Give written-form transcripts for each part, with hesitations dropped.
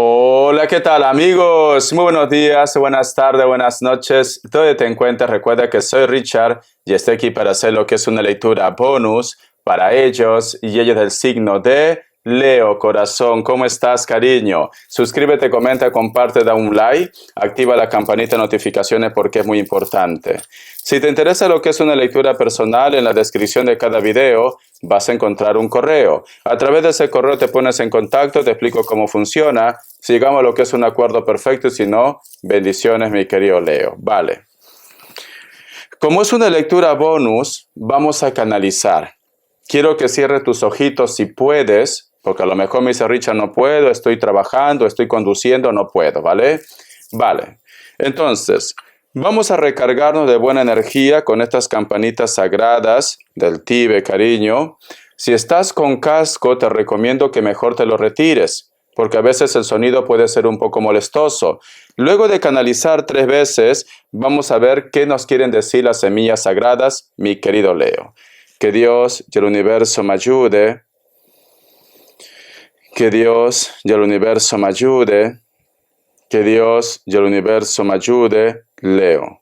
Hola, ¿qué tal amigos? Muy buenos días, buenas tardes, buenas noches. Donde te encuentres, recuerda que soy Richard y estoy aquí para hacer lo que es una lectura bonus para ellos y ellos del signo de Leo, corazón. ¿Cómo estás, cariño? Suscríbete, comenta, comparte, da un like, activa la campanita de notificaciones porque es muy importante. Si te interesa lo que es una lectura personal, en la descripción de cada video vas a encontrar un correo. A través de ese correo te pones en contacto, te explico cómo funciona. Si llegamos a lo que es un acuerdo perfecto, y si no, bendiciones, mi querido Leo. Vale. Como es una lectura bonus, vamos a canalizar. Quiero que cierres tus ojitos si puedes, porque a lo mejor me dice Richard, no puedo, estoy trabajando, estoy conduciendo, no puedo, ¿vale? Vale. Entonces, vamos a recargarnos de buena energía con estas campanitas sagradas del Tíbet, cariño. Si estás con casco, te recomiendo que mejor te lo retires, porque a veces el sonido puede ser un poco molestoso. Luego de canalizar 3 veces, vamos a ver qué nos quieren decir las semillas sagradas, mi querido Leo. Que Dios y el universo me ayude. Que Dios y el universo me ayude. Que Dios y el universo me ayude, Leo.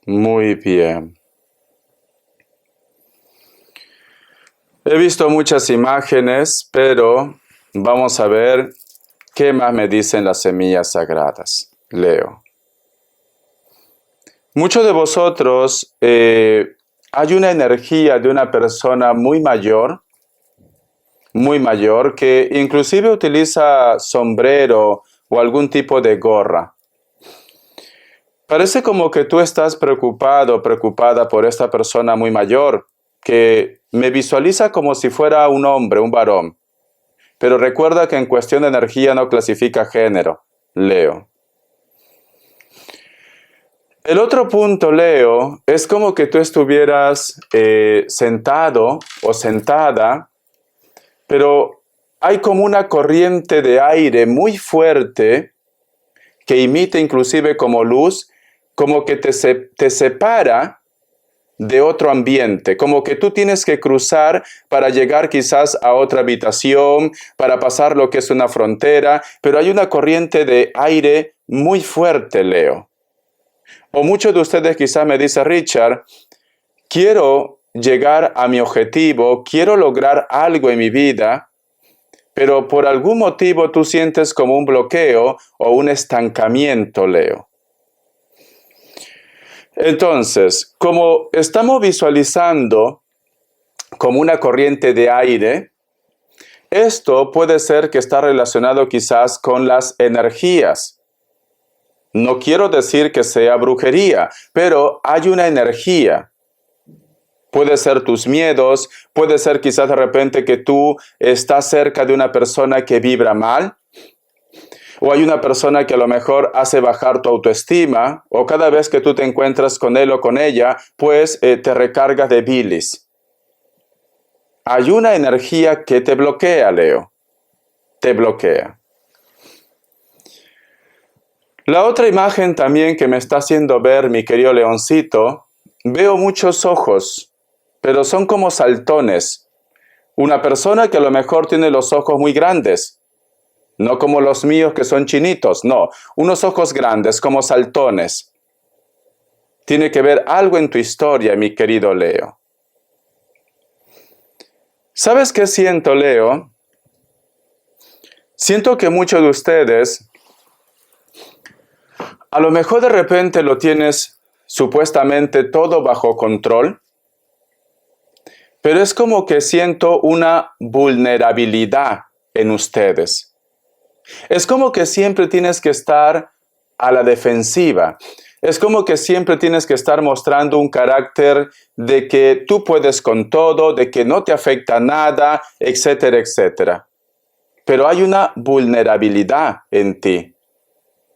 Muy bien. He visto muchas imágenes, pero vamos a ver qué más me dicen las semillas sagradas. Leo. Muchos de vosotros, hay una energía de una persona muy mayor, que inclusive utiliza sombrero o algún tipo de gorra. Parece como que tú estás preocupado, preocupada por esta persona muy mayor, que me visualiza como si fuera un hombre, un varón. Pero recuerda que en cuestión de energía no clasifica género, Leo. El otro punto, Leo, es como que tú estuvieras sentado o sentada, pero hay como una corriente de aire muy fuerte que imita inclusive como luz, como que te separa de otro ambiente, como que tú tienes que cruzar para llegar quizás a otra habitación, para pasar lo que es una frontera, pero hay una corriente de aire muy fuerte, Leo. O muchos de ustedes quizás me dicen, Richard, quiero llegar a mi objetivo, quiero lograr algo en mi vida, pero por algún motivo tú sientes como un bloqueo o un estancamiento, Leo. Entonces, como estamos visualizando como una corriente de aire, esto puede ser que está relacionado quizás con las energías. No quiero decir que sea brujería, pero hay una energía. Puede ser tus miedos, puede ser quizás de repente que tú estás cerca de una persona que vibra mal, o hay una persona que a lo mejor hace bajar tu autoestima, o cada vez que tú te encuentras con él o con ella, pues te recargas de bilis. Hay una energía que te bloquea, Leo. Te bloquea. La otra imagen también que me está haciendo ver, mi querido leoncito, veo muchos ojos, pero son como saltones. Una persona que a lo mejor tiene los ojos muy grandes. No como los míos que son chinitos, no. Unos ojos grandes como saltones. Tiene que ver algo en tu historia, mi querido Leo. ¿Sabes qué siento, Leo? Siento que muchos de ustedes, a lo mejor de repente lo tienes supuestamente todo bajo control, pero es como que siento una vulnerabilidad en ustedes. Es como que siempre tienes que estar a la defensiva. Es como que siempre tienes que estar mostrando un carácter de que tú puedes con todo, de que no te afecta nada, etcétera, etcétera. Pero hay una vulnerabilidad en ti.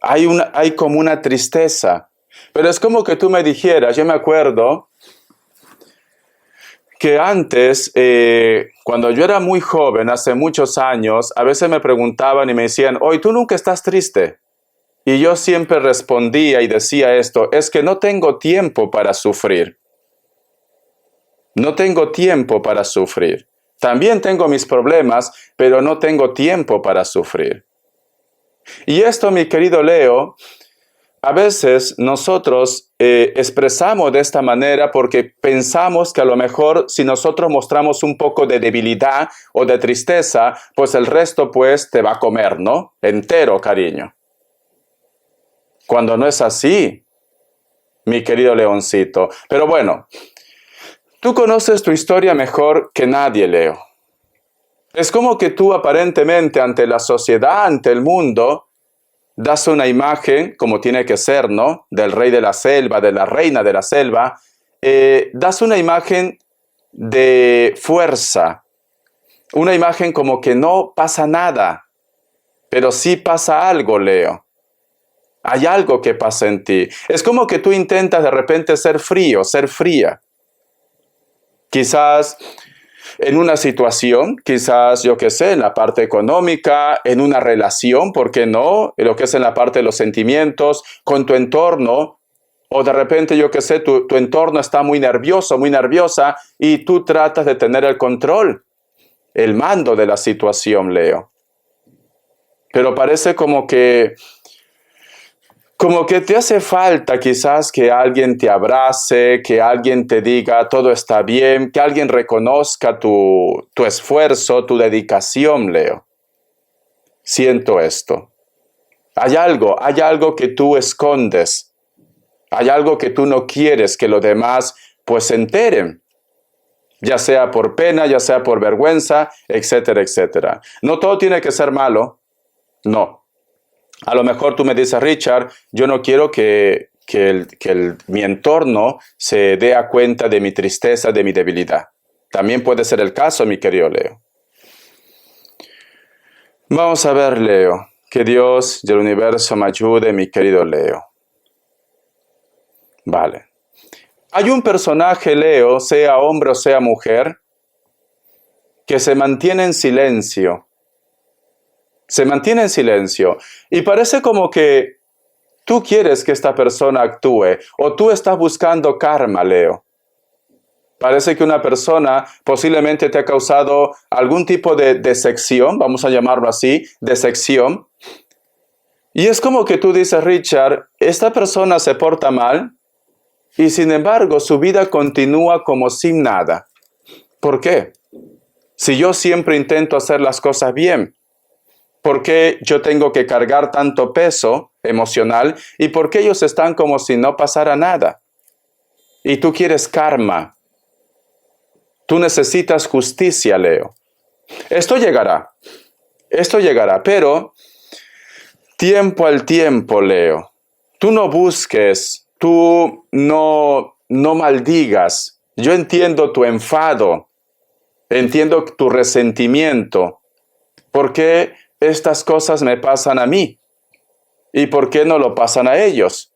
Hay como una tristeza. Pero es como que tú me dijeras, yo me acuerdo que antes, cuando yo era muy joven, hace muchos años, a veces me preguntaban y me decían, oye, ¿tú nunca estás triste? Y yo siempre respondía y decía esto, es que no tengo tiempo para sufrir. No tengo tiempo para sufrir. También tengo mis problemas, pero no tengo tiempo para sufrir. Y esto, mi querido Leo, a veces nosotros expresamos de esta manera porque pensamos que a lo mejor si nosotros mostramos un poco de debilidad o de tristeza, pues el resto pues te va a comer, ¿no? Entero, cariño. Cuando no es así, mi querido leoncito. Pero bueno, tú conoces tu historia mejor que nadie, Leo. Es como que tú aparentemente ante la sociedad, ante el mundo, das una imagen, como tiene que ser, ¿no? Del rey de la selva, de la reina de la selva. Das una imagen de fuerza, una imagen como que no pasa nada, pero sí pasa algo, Leo. Hay algo que pasa en ti. Es como que tú intentas de repente ser frío, ser fría. Quizás en una situación, quizás, yo qué sé, en la parte económica, en una relación, ¿por qué no? En lo que es en la parte de los sentimientos, con tu entorno, o de repente, yo qué sé, tu entorno está muy nervioso, muy nerviosa, y tú tratas de tener el control, el mando de la situación, Leo. Pero parece como que te hace falta quizás que alguien te abrace, que alguien te diga todo está bien, que alguien reconozca tu esfuerzo, tu dedicación, Leo. Siento esto. Hay algo que tú escondes. Hay algo que tú no quieres que los demás pues se enteren. Ya sea por pena, ya sea por vergüenza, etcétera, etcétera. No todo tiene que ser malo. No. A lo mejor tú me dices, Richard, yo no quiero que mi entorno se dé a cuenta de mi tristeza, de mi debilidad. También puede ser el caso, mi querido Leo. Vamos a ver, Leo. Que Dios y el universo me ayude, mi querido Leo. Vale. Hay un personaje, Leo, sea hombre o sea mujer, que se mantiene en silencio. Se mantiene en silencio. Y parece como que tú quieres que esta persona actúe o tú estás buscando karma, Leo. Parece que una persona posiblemente te ha causado algún tipo de decepción, vamos a llamarlo así, decepción. Y es como que tú dices, Richard, esta persona se porta mal y sin embargo su vida continúa como sin nada. ¿Por qué? Si yo siempre intento hacer las cosas bien, ¿por qué yo tengo que cargar tanto peso emocional? ¿Y por qué ellos están como si no pasara nada? Y tú quieres karma. Tú necesitas justicia, Leo. Esto llegará, pero tiempo al tiempo, Leo. Tú no busques, tú no maldigas. Yo entiendo tu enfado, entiendo tu resentimiento. ¿Por qué estas cosas me pasan a mí? ¿Y por qué no lo pasan a ellos?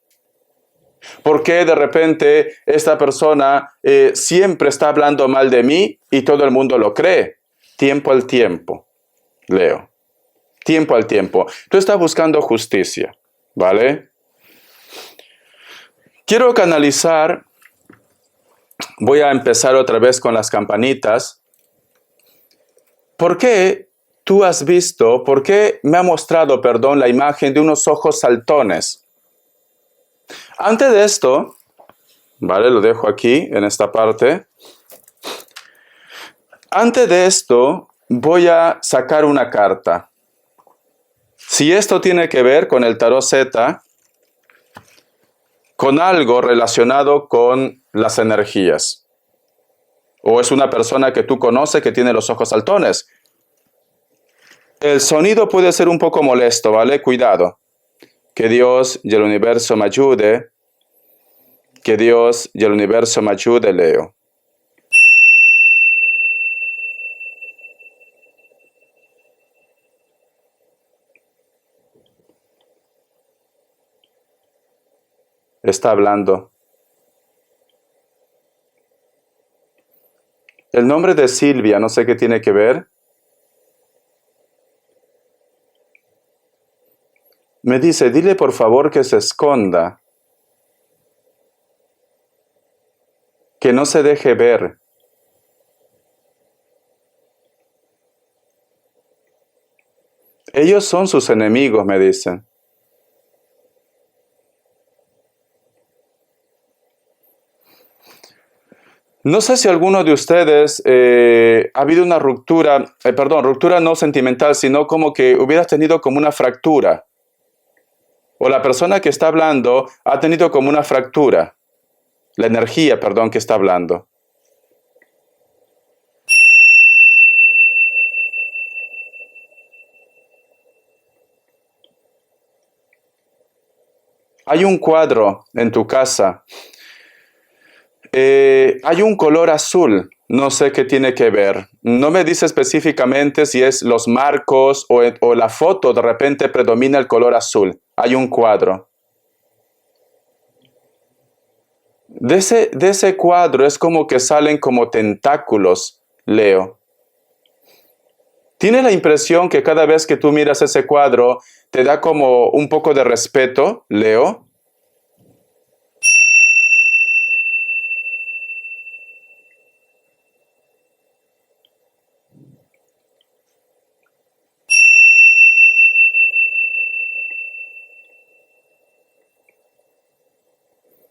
¿Por qué de repente esta persona siempre está hablando mal de mí y todo el mundo lo cree? Tiempo al tiempo, Leo. Tiempo al tiempo. Tú estás buscando justicia, ¿vale? Quiero canalizar, voy a empezar otra vez con las campanitas. ¿Por qué tú has visto, por qué me ha mostrado, perdón, la imagen de unos ojos saltones? Antes de esto, ¿vale? Lo dejo aquí, en esta parte. Antes de esto, voy a sacar una carta. Si esto tiene que ver con el tarot Z, con algo relacionado con las energías, o es una persona que tú conoces que tiene los ojos saltones, el sonido puede ser un poco molesto, ¿vale? Cuidado. Que Dios y el universo me ayude. Que Dios y el universo me ayude, Leo. Está hablando. El nombre de Silvia, no sé qué tiene que ver. Me dice, dile por favor que se esconda, que no se deje ver. Ellos son sus enemigos, me dicen. No sé si alguno de ustedes ha habido una ruptura, ruptura no sentimental, sino como que hubieras tenido como una fractura. O la persona que está hablando ha tenido como una fractura. La energía, que está hablando. Hay un cuadro en tu casa. Hay un color azul, no sé qué tiene que ver. No me dice específicamente si es los marcos o la foto, de repente predomina el color azul. Hay un cuadro. De ese cuadro es como que salen como tentáculos, Leo. ¿Tiene la impresión que cada vez que tú miras ese cuadro te da como un poco de respeto, Leo?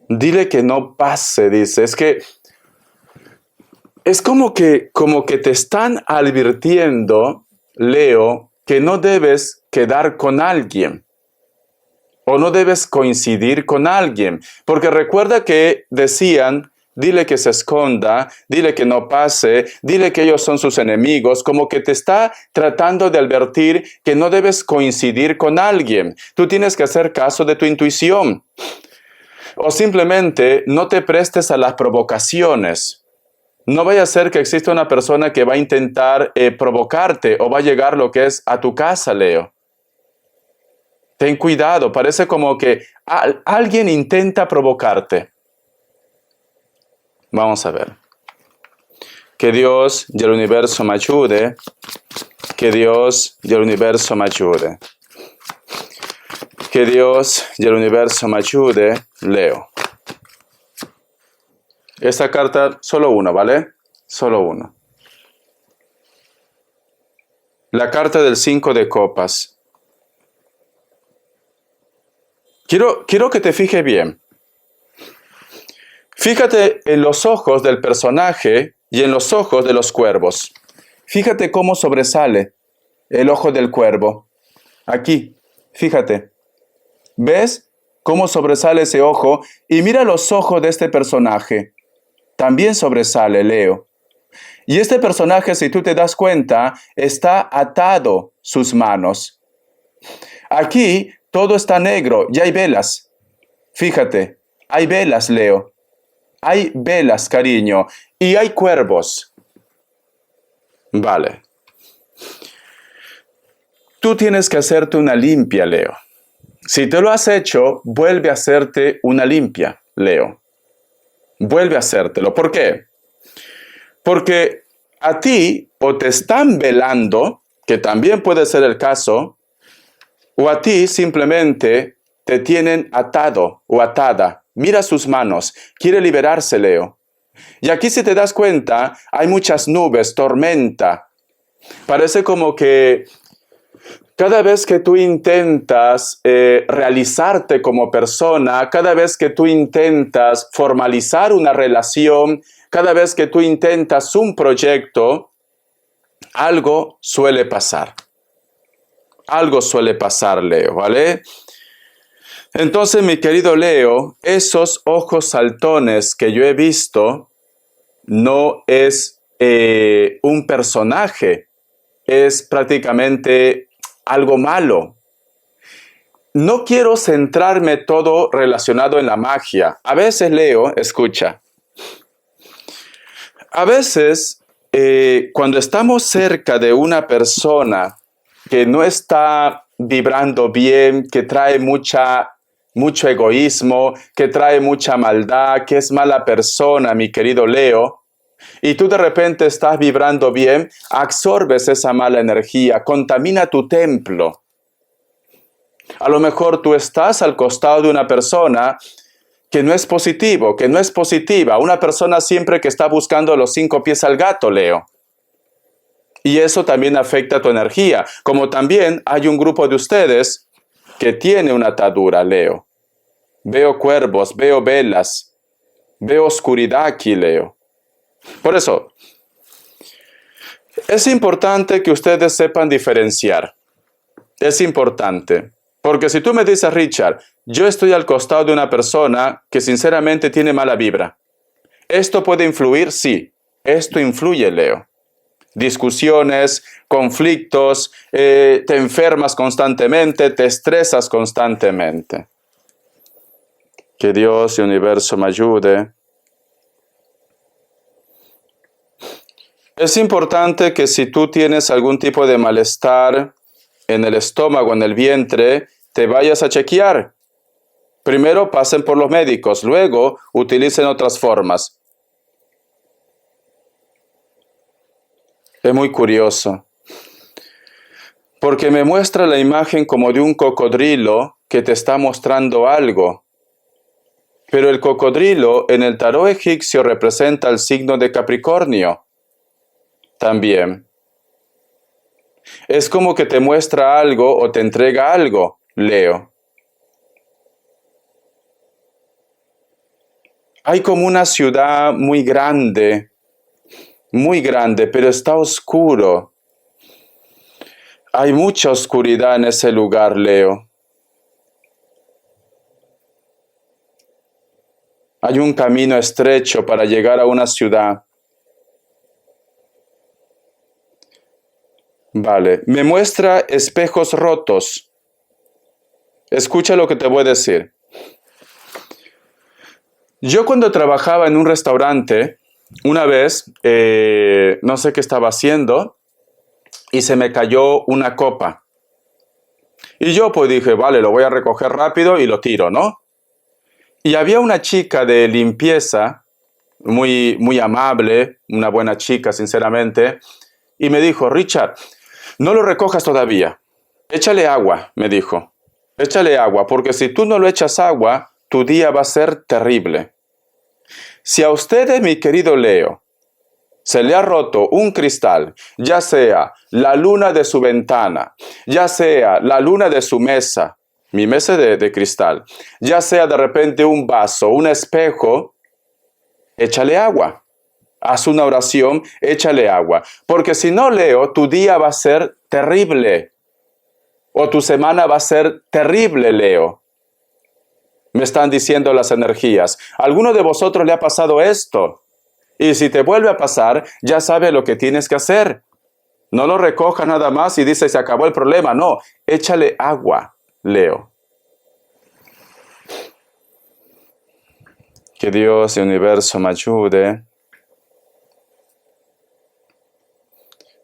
Dile que no pase, dice. Es como que te están advirtiendo, Leo, que no debes quedar con alguien o no debes coincidir con alguien. Porque recuerda que decían, dile que se esconda, dile que no pase, dile que ellos son sus enemigos, como que te está tratando de advertir que no debes coincidir con alguien. Tú tienes que hacer caso de tu intuición. O simplemente no te prestes a las provocaciones. No vaya a ser que exista una persona que va a intentar provocarte o va a llegar lo que es a tu casa, Leo. Ten cuidado, parece como que alguien intenta provocarte. Vamos a ver. Que Dios y el universo me ayude. Que Dios y el universo me ayude. Que Dios y el universo me ayude, Leo. Esta carta, solo uno, ¿vale? Solo uno. La carta del 5 de copas. Quiero que te fijes bien. Fíjate en los ojos del personaje y en los ojos de los cuervos. Fíjate cómo sobresale el ojo del cuervo. Aquí, fíjate. ¿Ves cómo sobresale ese ojo? Y mira los ojos de este personaje. También sobresale, Leo. Y este personaje, si tú te das cuenta, está atado sus manos. Aquí todo está negro y hay velas. Fíjate, hay velas, Leo. Hay velas, cariño. Y hay cuervos. Vale. Tú tienes que hacerte una limpia, Leo. Si te lo has hecho, vuelve a hacerte una limpia, Leo. Vuelve a hacértelo. ¿Por qué? Porque a ti o te están velando, que también puede ser el caso, o a ti simplemente te tienen atado o atada. Mira sus manos. Quiere liberarse, Leo. Y aquí, si te das cuenta, hay muchas nubes, tormenta. Parece como que cada vez que tú intentas realizarte como persona, cada vez que tú intentas formalizar una relación, cada vez que tú intentas un proyecto, algo suele pasar. Algo suele pasar, Leo, ¿vale? Entonces, mi querido Leo, esos ojos saltones que yo he visto no es un personaje, es prácticamente algo malo. No quiero centrarme todo relacionado en la magia. A veces, Leo, escucha. A veces, cuando estamos cerca de una persona que no está vibrando bien, que trae mucho egoísmo, que trae mucha maldad, que es mala persona, mi querido Leo, y tú de repente estás vibrando bien, absorbes esa mala energía, contamina tu templo. A lo mejor tú estás al costado de una persona que no es positivo, que no es positiva, una persona siempre que está buscando los 5 pies al gato, Leo. Y eso también afecta tu energía, como también hay un grupo de ustedes que tiene una atadura, Leo. Veo cuervos, veo velas, veo oscuridad aquí, Leo. Por eso, es importante que ustedes sepan diferenciar. Es importante. Porque si tú me dices, Richard, yo estoy al costado de una persona que sinceramente tiene mala vibra. ¿Esto puede influir? Sí. Esto influye, Leo. Discusiones, conflictos, te enfermas constantemente, te estresas constantemente. Que Dios y el universo me ayude. Es importante que si tú tienes algún tipo de malestar en el estómago, en el vientre, te vayas a chequear. Primero pasen por los médicos, luego utilicen otras formas. Es muy curioso, porque me muestra la imagen como de un cocodrilo que te está mostrando algo. Pero el cocodrilo en el tarot egipcio representa el signo de Capricornio. También. Es como que te muestra algo o te entrega algo, Leo. Hay como una ciudad muy grande, pero está oscuro. Hay mucha oscuridad en ese lugar, Leo. Hay un camino estrecho para llegar a una ciudad. Vale, me muestra espejos rotos. Escucha lo que te voy a decir. Yo cuando trabajaba en un restaurante, una vez, no sé qué estaba haciendo, y se me cayó una copa. Y yo pues dije, vale, lo voy a recoger rápido y lo tiro, ¿no? Y había una chica de limpieza, muy amable, una buena chica, sinceramente, y me dijo, Richard, no lo recojas todavía, échale agua, me dijo. Échale agua, porque si tú no le echas agua, tu día va a ser terrible. Si a ustedes, mi querido Leo, se le ha roto un cristal, ya sea la luna de su ventana, ya sea la luna de su mesa, mi mesa de cristal, ya sea de repente un vaso, un espejo, échale agua. Haz una oración, échale agua. Porque si no, Leo, tu día va a ser terrible. O tu semana va a ser terrible, Leo. Me están diciendo las energías. ¿A alguno de vosotros le ha pasado esto? Y si te vuelve a pasar, ya sabes lo que tienes que hacer. No lo recojas nada más y dices, se acabó el problema. No, échale agua, Leo. Que Dios y el universo me ayude.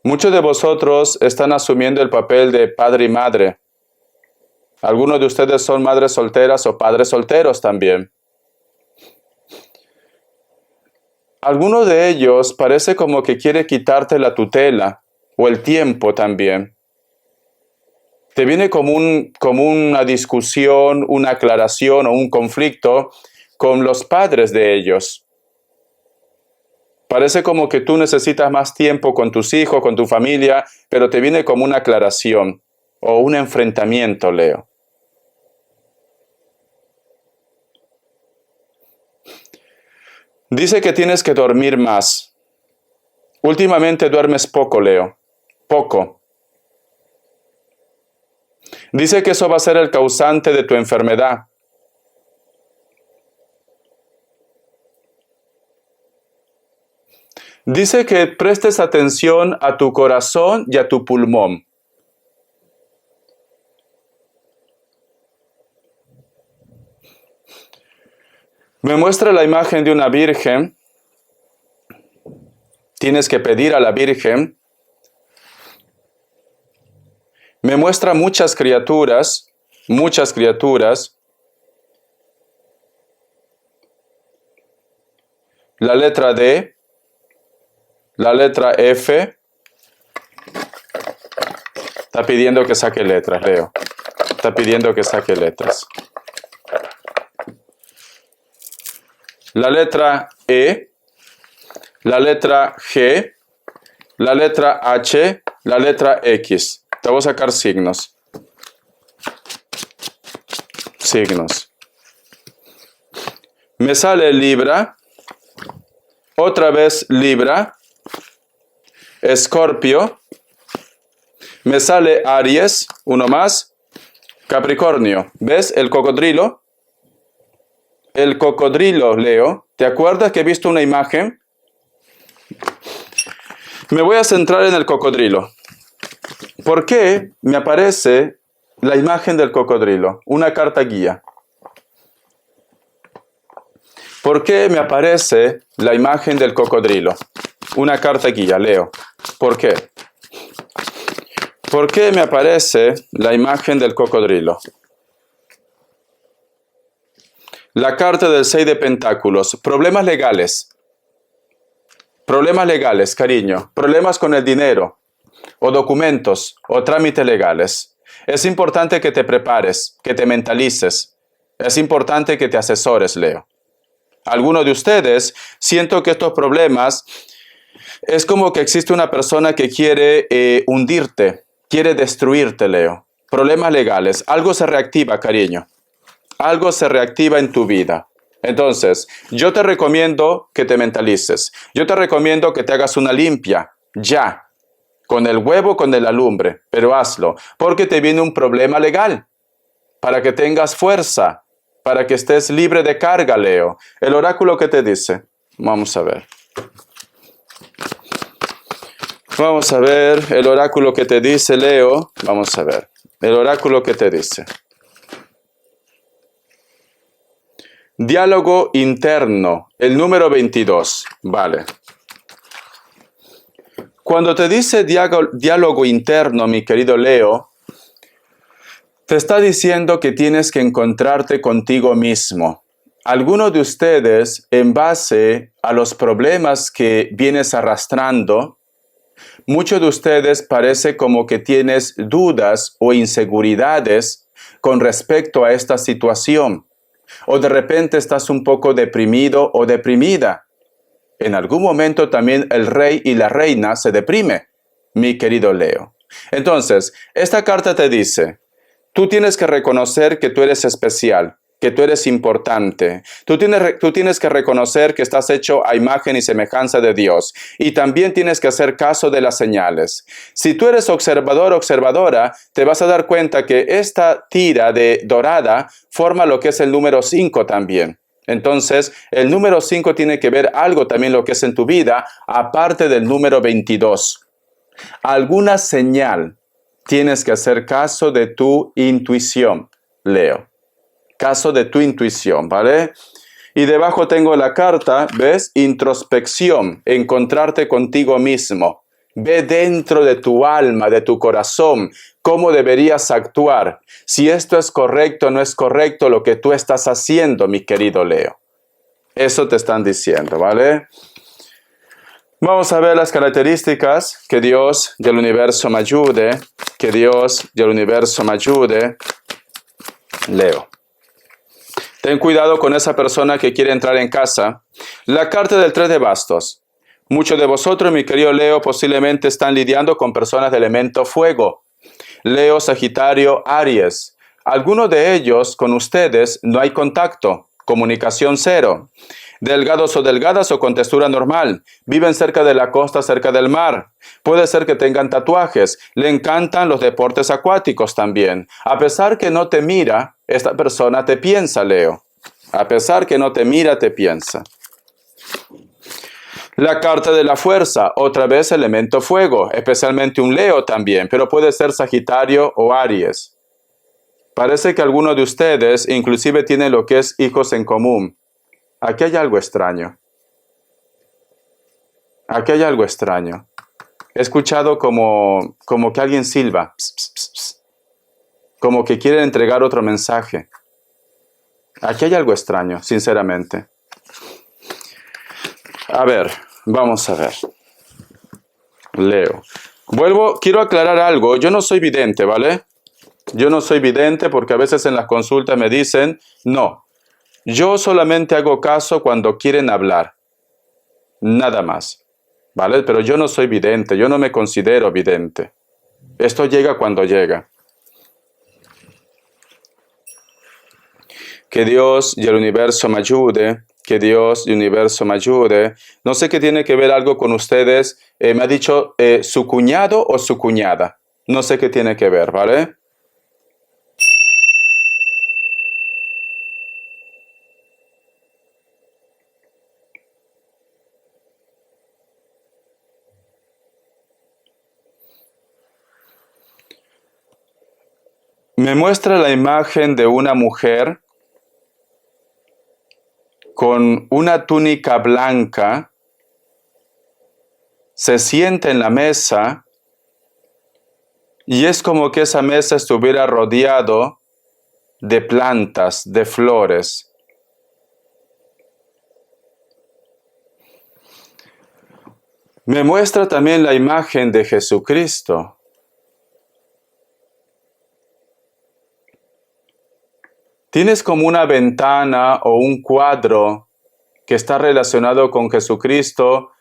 Muchos de vosotros están asumiendo el papel de padre y madre. Algunos de ustedes son madres solteras o padres solteros también. Alguno de ellos parece como que quiere quitarte la tutela o el tiempo también. Te viene como una discusión, una aclaración o un conflicto con los padres de ellos. Parece como que tú necesitas más tiempo con tus hijos, con tu familia, pero te viene como una aclaración o un enfrentamiento, Leo. Dice que tienes que dormir más. Últimamente duermes poco, Leo. Poco. Dice que eso va a ser el causante de tu enfermedad. Dice que prestes atención a tu corazón y a tu pulmón. Me muestra la imagen de una virgen. Tienes que pedir a la virgen. Me muestra muchas criaturas. La letra D. La letra F. Está pidiendo que saque letras, Leo. Está pidiendo que saque letras. La letra E. La letra G. La letra H. La letra X. Te voy a sacar signos. Signos. Me sale Libra. Otra vez Libra. Escorpio. Me sale Aries, uno más, Capricornio. ¿Ves el cocodrilo? El cocodrilo, Leo. ¿Te acuerdas que he visto una imagen? Me voy a centrar en el cocodrilo. ¿Por qué me aparece la imagen del cocodrilo? Una carta guía. ¿Por qué me aparece la imagen del cocodrilo? Una carta guía, Leo. ¿Por qué? ¿Por qué me aparece la imagen del cocodrilo? La carta del 6 de pentáculos. Problemas legales. Problemas legales, cariño. Problemas con el dinero, o documentos, o trámites legales. Es importante que te prepares, que te mentalices. Es importante que te asesores, Leo. Algunos de ustedes, siento que estos problemas es como que existe una persona que quiere hundirte. Quiere destruirte, Leo. Problemas legales. Algo se reactiva, cariño. Algo se reactiva en tu vida. Entonces, yo te recomiendo que te mentalices. Yo te recomiendo que te hagas una limpia. Ya. Con el huevo, con la lumbre. Pero hazlo. Porque te viene un problema legal. Para que tengas fuerza. Para que estés libre de carga, Leo. El oráculo, ¿qué te dice? Vamos a ver. Vamos a ver el oráculo que te dice, Leo. Vamos a ver. El oráculo que te dice. Diálogo interno. El número 22. Vale. Cuando te dice diálogo interno, mi querido Leo, te está diciendo que tienes que encontrarte contigo mismo. Algunos de ustedes, en base a los problemas que vienes arrastrando, muchos de ustedes parece como que tienes dudas o inseguridades con respecto a esta situación. O de repente estás un poco deprimido o deprimida. En algún momento también el rey y la reina se deprime, mi querido Leo. Entonces, esta carta te dice, tú tienes que reconocer que tú eres especial, que tú eres importante. Tú tienes que reconocer que estás hecho a imagen y semejanza de Dios. Y también tienes que hacer caso de las señales. Si tú eres observador o observadora, te vas a dar cuenta que esta tira de dorada forma lo que es el número 5 también. Entonces, el número 5 tiene que ver algo también lo que es en tu vida, aparte del número 22. Alguna señal tienes que hacer caso de tu intuición, Leo. Caso de tu intuición, ¿vale? Y debajo tengo la carta, ¿ves? Introspección, encontrarte contigo mismo. Ve dentro de tu alma, de tu corazón, cómo deberías actuar. Si esto es correcto o no es correcto lo que tú estás haciendo, mi querido Leo. Eso te están diciendo, ¿vale? Vamos a ver las características. Que Dios del universo me ayude. Que Dios del universo me ayude. Leo. Ten cuidado con esa persona que quiere entrar en casa. La carta del 3 de bastos. Muchos de vosotros, mi querido Leo, posiblemente están lidiando con personas de elemento fuego. Leo, Sagitario, Aries. Algunos de ellos, con ustedes, no hay contacto. Comunicación cero. Delgados o delgadas o con textura normal. Viven cerca de la costa, cerca del mar. Puede ser que tengan tatuajes. Le encantan los deportes acuáticos también. A pesar que no te mira, esta persona te piensa, Leo. A pesar que no te mira, te piensa. La carta de la fuerza, otra vez elemento fuego, especialmente un Leo también, pero puede ser Sagitario o Aries. Parece que algunos de ustedes inclusive tienen lo que es hijos en común. Aquí hay algo extraño. Aquí hay algo extraño. He escuchado como que alguien silba. Pss, pss, pss, pss. Como que quiere entregar otro mensaje. Aquí hay algo extraño, sinceramente. A ver, vamos a ver. Leo. Quiero aclarar algo. Yo no soy vidente, ¿vale? Yo no soy vidente porque a veces en las consultas me dicen, no, yo solamente hago caso cuando quieren hablar. Nada más, ¿vale? Pero yo no soy vidente, yo no me considero vidente. Esto llega cuando llega. Que Dios y el universo me ayude, que Dios y el universo me ayude. No sé qué tiene que ver algo con ustedes. Me ha dicho su cuñado o su cuñada. No sé qué tiene que ver, ¿vale? Me muestra la imagen de una mujer con una túnica blanca, se sienta en la mesa y es como que esa mesa estuviera rodeado de plantas, de flores. Me muestra también la imagen de Jesucristo. ¿Tienes como una ventana o un cuadro que está relacionado con Jesucristo?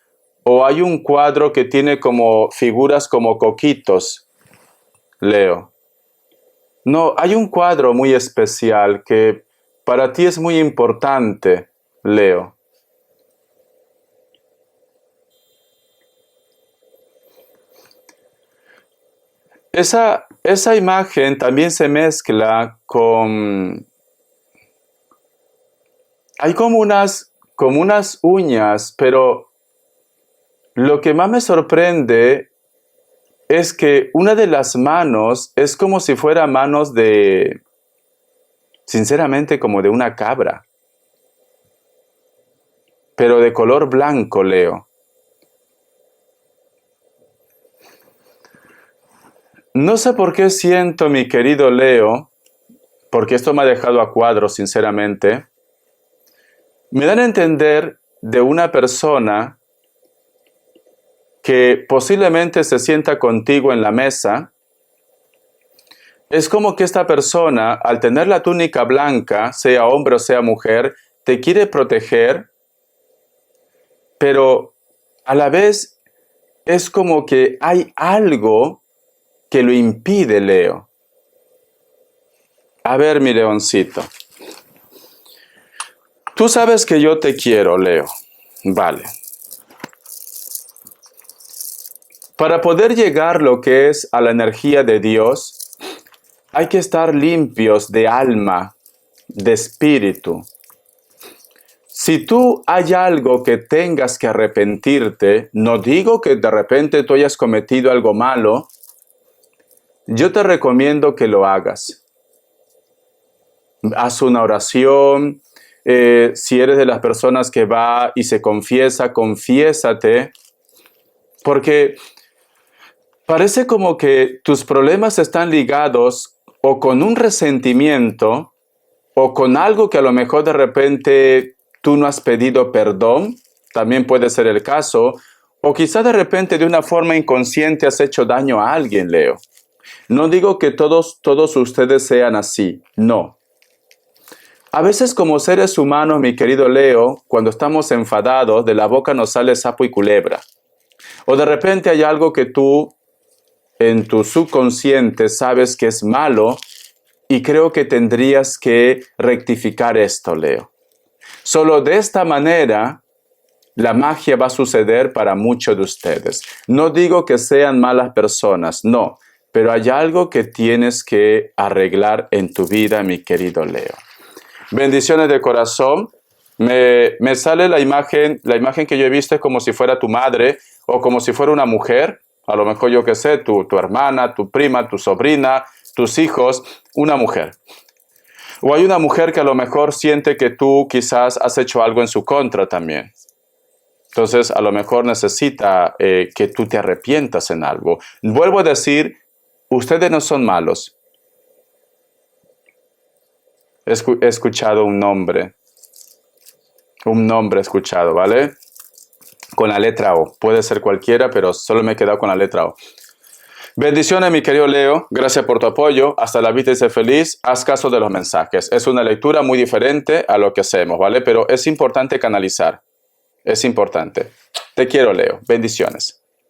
¿O hay un cuadro que tiene como figuras como coquitos, Leo? No, hay un cuadro muy especial que para ti es muy importante, Leo. Esa imagen también se mezcla con... Hay como unas uñas, pero lo que más me sorprende es que una de las manos es como si fuera manos de, sinceramente, como de una cabra, pero de color blanco, Leo. No sé por qué siento, mi querido Leo, porque esto me ha dejado a cuadros, sinceramente, me dan a entender de una persona que posiblemente se sienta contigo en la mesa. Es como que esta persona, al tener la túnica blanca, sea hombre o sea mujer, te quiere proteger, pero a la vez es como que hay algo que lo impide, Leo. A ver, mi leoncito. Tú sabes que yo te quiero, Leo. Vale. Para poder llegar lo que es a la energía de Dios, hay que estar limpios de alma, de espíritu. Si tú hay algo que tengas que arrepentirte, no digo que de repente tú hayas cometido algo malo, yo te recomiendo que lo hagas. Haz una oración. Si eres de las personas que va y se confiesa, confiésate, porque parece como que tus problemas están ligados o con un resentimiento o con algo que a lo mejor de repente tú no has pedido perdón, también puede ser el caso, o quizá de repente de una forma inconsciente has hecho daño a alguien, Leo. No digo que todos ustedes sean así, no. A veces como seres humanos, mi querido Leo, cuando estamos enfadados, de la boca nos sale sapo y culebra. O de repente hay algo que tú en tu subconsciente sabes que es malo y creo que tendrías que rectificar esto, Leo. Solo de esta manera la magia va a suceder para muchos de ustedes. No digo que sean malas personas, no, pero hay algo que tienes que arreglar en tu vida, mi querido Leo. Bendiciones de corazón. Me sale la imagen que yo he visto es como si fuera tu madre o como si fuera una mujer, a lo mejor yo qué sé, tu hermana, tu prima, tu sobrina, tus hijos, una mujer. O hay una mujer que a lo mejor siente que tú quizás has hecho algo en su contra también. Entonces a lo mejor necesita que tú te arrepientas en algo. Vuelvo a decir, ustedes no son malos. He escuchado un nombre he escuchado, ¿vale? con la letra O. Puede ser cualquiera, pero solo me he quedado con la letra O. Bendiciones, mi querido Leo. Gracias por tu apoyo. Hasta la vista y sé feliz. Haz caso de los mensajes. Es una lectura muy diferente a lo que hacemos, ¿vale? Pero es importante canalizar. Es importante. Te quiero, Leo. Bendiciones.